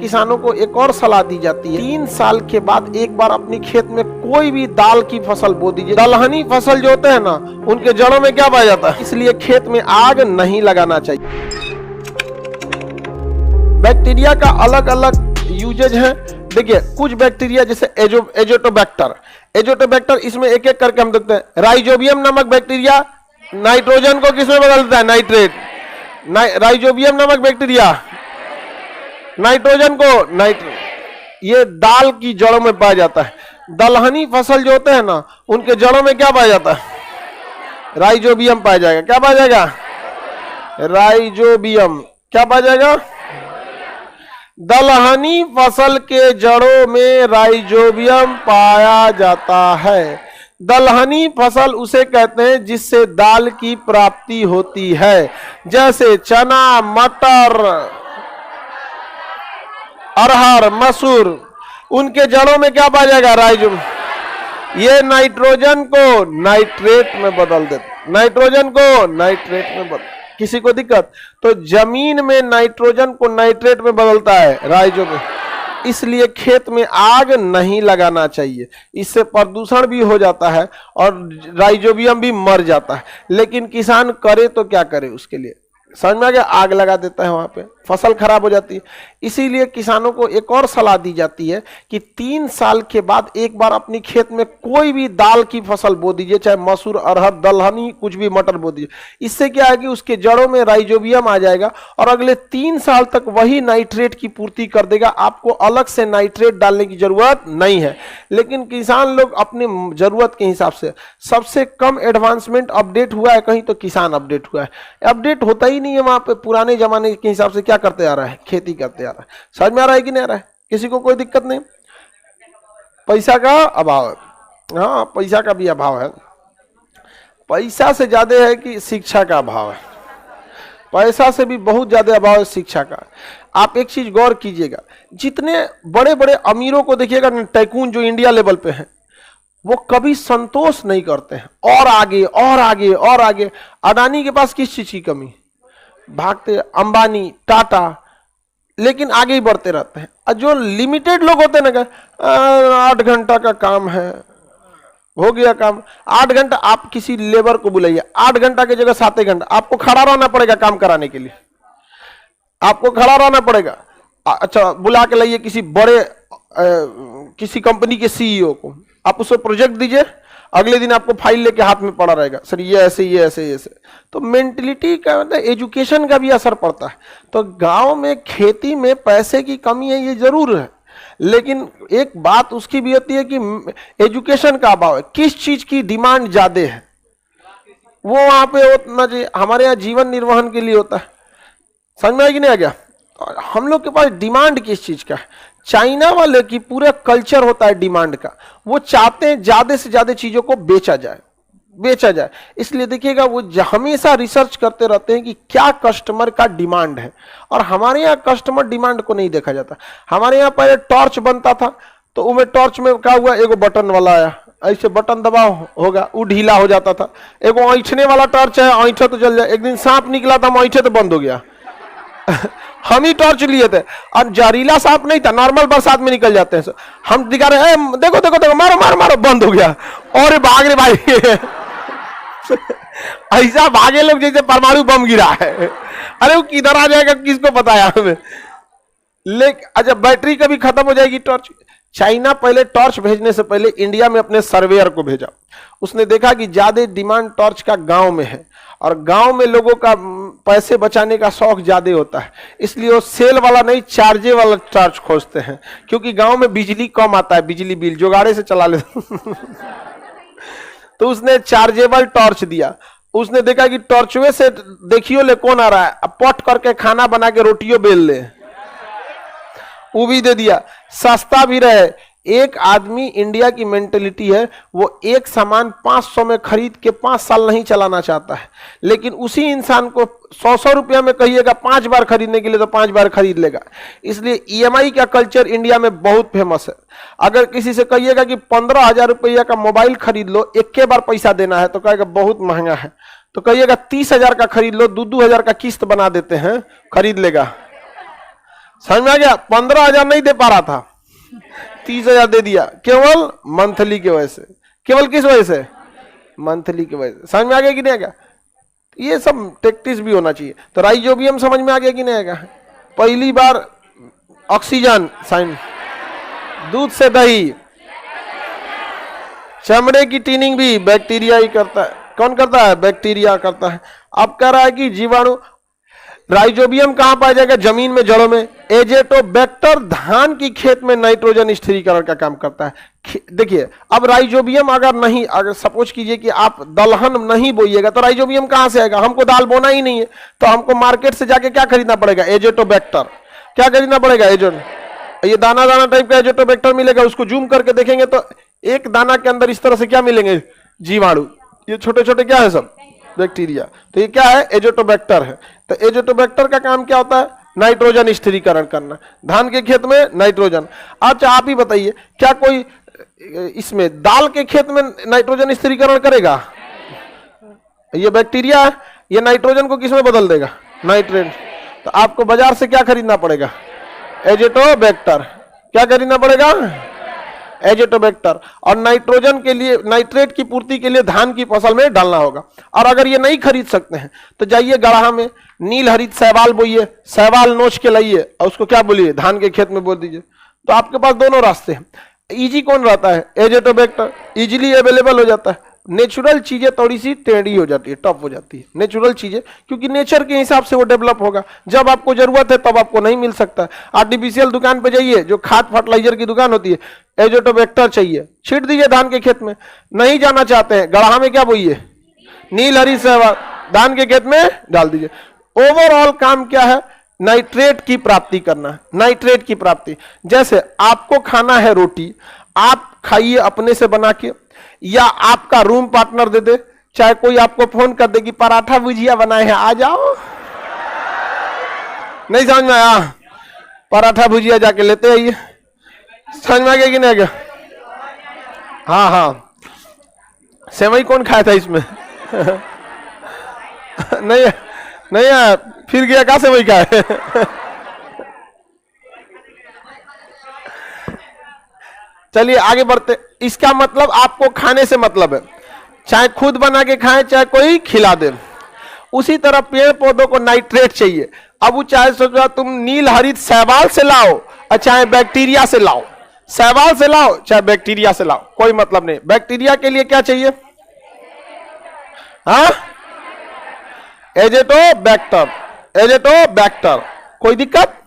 किसानों को एक और सलाह दी जाती है, 3 साल के बाद एक बार अपनी खेत में कोई भी दाल की फसल बो दीजिए। दलहनी फसल जो होते हैं ना, उनके जड़ों में क्या पाया जाता है, इसलिए खेत में आग नहीं लगाना चाहिए। बैक्टीरिया का अलग अलग यूजेज है। देखिए, कुछ बैक्टीरिया जैसे एजोटोबैक्टर, इसमें एक एक करके हम देखते हैं। राइजोबियम नामक बैक्टीरिया नाइट्रोजन को किसमें बदलता है, नाइट्रेट। राइजोबियम नामक बैक्टीरिया नाइट्रोजन को नाइट्रेट, ये दाल की जड़ों में पाया जाता है। दलहनी फसल जो होते हैं ना, उनके जड़ों में क्या पाया जाता है, राइजोबियम पाया जाएगा। क्या पाया जाएगा, राइजोबियम। क्या पाया जाएगा, दलहनी फसल के जड़ों में राइजोबियम पाया जाता है। दलहनी फसल उसे कहते हैं जिससे दाल की प्राप्ति होती है, जैसे चना, मटर, अरहर, मसूर, उनके जड़ों में क्या पाया जाएगा, राइजोबियम। ये नाइट्रोजन को नाइट्रेट में बदल देते, नाइट्रोजन को नाइट्रेट में बदल। किसी को दिक्कत, तो जमीन में नाइट्रोजन को नाइट्रेट में बदलता है राइजोबियम, इसलिए खेत में आग नहीं लगाना चाहिए। इससे प्रदूषण भी हो जाता है और राइजोबियम भी मर जाता है। लेकिन किसान करे तो क्या करे, उसके लिए समझ में आ गया, आग लगा देता है, वहां पे फसल खराब हो जाती है। इसीलिए किसानों को एक और सलाह दी जाती है कि 3 साल के बाद एक बार अपनी खेत में कोई भी दाल की फसल बो दीजिए, चाहे मसूर, अरहर, दलहनी, कुछ भी, मटर बो दीजिए। इससे क्या है कि उसके जड़ों में राइजोबियम आ जाएगा और अगले 3 साल तक वही नाइट्रेट की पूर्ति कर देगा। आपको अलग से नाइट्रेट डालने की जरूरत नहीं है। लेकिन किसान लोग अपनी जरूरत के हिसाब से, सबसे कम एडवांसमेंट अपडेट हुआ है कहीं तो किसान अपडेट हुआ है। अपडेट होता ही नहीं है वहां पे, पुराने जमाने के हिसाब से क्या करते आ रहा है, खेती करते आ रहा है। समझ में आ रहा है कि नहीं आ रहा है, किसी को कोई दिक्कत नहीं। पैसा का अभाव है, हाँ पैसा का भी अभाव है। पैसा से ज्यादा है कि शिक्षा का अभाव है, पैसा से भी बहुत ज्यादा अभाव है शिक्षा का। आप एक चीज गौर कीजिएगा, जितने बड़े बड़े अमीरों को देखिएगा, टाइकून जो इंडिया लेवल पे हैं, वो कभी संतोष नहीं करते हैं, और आगे और आगे और आगे। अडानी के पास किस चीज की कमी, भागते, अंबानी, टाटा, लेकिन आगे ही बढ़ते रहते हैं। और जो लिमिटेड लोग होते हैं ना, 8 घंटा का काम है, हो गया काम। 8 घंटा आप किसी लेबर को बुलाइए, 8 घंटा की जगह 7 घंटा आपको खड़ा रहना पड़ेगा काम कराने के लिए, आपको खड़ा रहना पड़ेगा। अच्छा, बुला के लाइए किसी बड़े किसी कंपनी के सीईओ को, आप उसको प्रोजेक्ट दीजिए, अगले दिन आपको फाइल लेके हाथ में पड़ा रहेगा, सर ये ऐसे, ये ऐसे, ये ऐसे। तो मेंटलिटी का मतलब एजुकेशन का भी असर पड़ता है। तो गांव में खेती में पैसे की कमी है, ये जरूर है, लेकिन एक बात उसकी भी होती है कि एजुकेशन का अभाव है। किस चीज की डिमांड ज्यादा है, वो वहां पे उतना चाहिए। हमारे यहाँ जीवन निर्वहन के लिए होता है, समझ में आ नहीं आ गया। हम लोग के पास डिमांड किस चीज का है, चाइना वाले की पूरा कल्चर होता है डिमांड का। वो चाहते हैं ज्यादा से ज्यादा चीजों को बेचा जाए। इसलिए देखिएगा, वो हमेशा रिसर्च करते रहते हैं कि क्या कस्टमर का डिमांड है। और हमारे यहाँ कस्टमर डिमांड को नहीं देखा जाता। हमारे यहाँ पहले टॉर्च बनता था, तो उनमें टॉर्च में क्या हुआ, एगो बटन वाला आया, ऐसे बटन दबाओ होगा, वो ढीला हो जाता था। एगो ऐंठने वाला टॉर्च है, ऐंठे तो जल जाए। एक दिन सांप निकला था, हम ऐंठे तो बंद हो गया। हम ही टॉर्च लिए थे, और जहरीला सांप नहीं था, नॉर्मल बरसात में निकल जाते हैं। हम दिखा रहे, देखो देखो देखो, मारो मारो मारो, बंद हो गया। और भाग रहे भाई ऐसा भागे लोग जैसे परमाणु बम गिरा है। अरे वो किधर आ जाएगा, किसको पता है हमें। लेकिन अच्छा, बैटरी कभी खत्म हो जाएगी टॉर्च। चाइना पहले टॉर्च भेजने से पहले इंडिया में अपने सर्वेयर को भेजा। उसने देखा कि ज्यादा डिमांड टॉर्च का गांव में है, और गांव में लोगों का पैसे बचाने का शौक ज्यादा होता है, इसलिए वो सेल वाला नहीं, चार्जे वाला टॉर्च खोजते हैं, क्योंकि गांव में बिजली कम आता है, बिजली बिल जुगाड़े से चला लेते। तो उसने चार्जेबल टॉर्च दिया। उसने देखा कि टॉर्चवे से देखियो ले कौन आ रहा है, अब पट करके खाना बना के रोटियों बेल ले, वो भी दे दिया, सस्ता भी रहे। एक आदमी, इंडिया की मेंटेलिटी है, वो एक सामान 500 में खरीद के 5 साल नहीं चलाना चाहता है, लेकिन उसी इंसान को 100 रुपया में कहिएगा 5 बार खरीदने के लिए तो 5 बार खरीद लेगा। इसलिए ईएमआई का कल्चर इंडिया में बहुत फेमस है। अगर किसी से कहिएगा कि 15,000 रुपया का मोबाइल खरीद लो, एक बार पैसा देना है, तो कहेगा बहुत महंगा है। तो कहिएगा 30,000 का खरीद लो, 2-2 हजार का किस्त बना देते हैं, खरीद लेगा। समझ में आ गया? 15,000 नहीं दे पा रहा था, 30,000 दे दिया, केवल मंथली की वजह से। केवल किस वजह से? मंथली की वजह से। समझ में आ गया कि नहीं आ गया? ये सब टैक्टिस भी होना चाहिए। तो राइजोबियम समझ में आ गया कि नहीं आएगा? पहली बार ऑक्सीजन साइन, दूध से दही, चमड़े की टिनिंग भी बैक्टीरिया ही करता है। कौन करता है? बैक्टीरिया करता है। अब कह रहा है कि जीवाणु। राइजोबियम कहां पाया जाएगा? जमीन में, जड़ों में। एजेटोबैक्टर धान की खेत में नाइट्रोजन स्थिरीकरण का काम करता है। देखिए, अब राइजोबियम अगर सपोज कीजिए कि आप दलहन नहीं बोइएगा तो राइजोबियम कहां से आएगा? हमको दाल बोना ही नहीं है, तो हमको मार्केट से जाके क्या खरीदना पड़ेगा? एजेटोबैक्टर। क्या खरीदना पड़ेगा? ये दाना दाना टाइप का एजेटोबैक्टर मिलेगा। उसको जूम करके देखेंगे तो एक दाना के अंदर इस तरह से क्या मिलेंगे? जीवाणु। ये छोटे छोटे क्या है? सब बैक्टीरिया। तो ये क्या है? एजेटोबैक्टर है। तो एजेटोबैक्टर का काम क्या होता है? नाइट्रोजन स्थिरीकरण करना, धान के खेत में नाइट्रोजन। अच्छा आप ही बताइए, क्या कोई इसमें दाल के खेत में नाइट्रोजन स्थिरीकरण करेगा? ये बैक्टीरिया है, ये नाइट्रोजन को किसमें बदल देगा? नाइट्रेट। तो आपको बाजार से क्या खरीदना पड़ेगा? एजेटोबैक्टर। क्या खरीदना पड़ेगा? एजेटोबैक्टर। और नाइट्रोजन के लिए, नाइट्रेट की पूर्ति के लिए धान की फसल में डालना होगा। और अगर ये नहीं खरीद सकते हैं तो जाइए गढ़ा में नील हरित शैवाल बोइए, शैवाल नोच के लाइए और उसको क्या बोलिए? धान के खेत में बोल दीजिए। तो आपके पास दोनों रास्ते हैं। इजी कौन रहता है? एजेटोबैक्टर। इजीली अवेलेबल हो जाता है। नेचुरल चीजें थोड़ी सी टेढ़ी हो जाती है, टफ हो जाती है नेचुरल चीजें, क्योंकि नेचर के हिसाब से वो डेवलप होगा। जब आपको जरूरत है तब आपको नहीं मिल सकता। आर्टिफिशियल दुकान पे जाइए, जो खाद फर्टिलाइजर की दुकान होती है, एजेटोबैक्टर चाहिए, छीट दीजिए धान के खेत में। नहीं जाना चाहते हैं, गढ़ा में क्या बोइए? नील हरी शैवाल, धान के खेत में डाल दीजिए। ओवरऑल काम क्या है? नाइट्रेट की प्राप्ति करना। नाइट्रेट की प्राप्ति, जैसे आपको खाना है रोटी, आप खाइए अपने से बना के, या आपका रूम पार्टनर दे दे, चाहे कोई आपको फोन कर दे कि पराठा भुजिया बनाए हैं आ जाओ। नहीं समझ में आया? पराठा भुजिया जाके लेते आइए। समझ में आ गया कि नहीं आ गया? हाँ हाँ, सेवई कौन खाया था इसमें? नहीं नहीं आया, फिर गया कहां सेवई खाए? चलिए आगे बढ़ते। इसका मतलब आपको खाने से मतलब है, चाहे खुद बना के खाएं चाहे कोई खिला दे। उसी तरह पेड़ पौधों को नाइट्रेट चाहिए। अब वो चाहे सोचो तुम नील हरित शैवाल से लाओ और चाहे बैक्टीरिया से लाओ, शैवाल से लाओ चाहे बैक्टीरिया से लाओ, कोई मतलब नहीं। बैक्टीरिया के लिए क्या चाहिए? हाँ, एजेटोबैक्टर। एजेटोबैक्टर, कोई दिक्कत?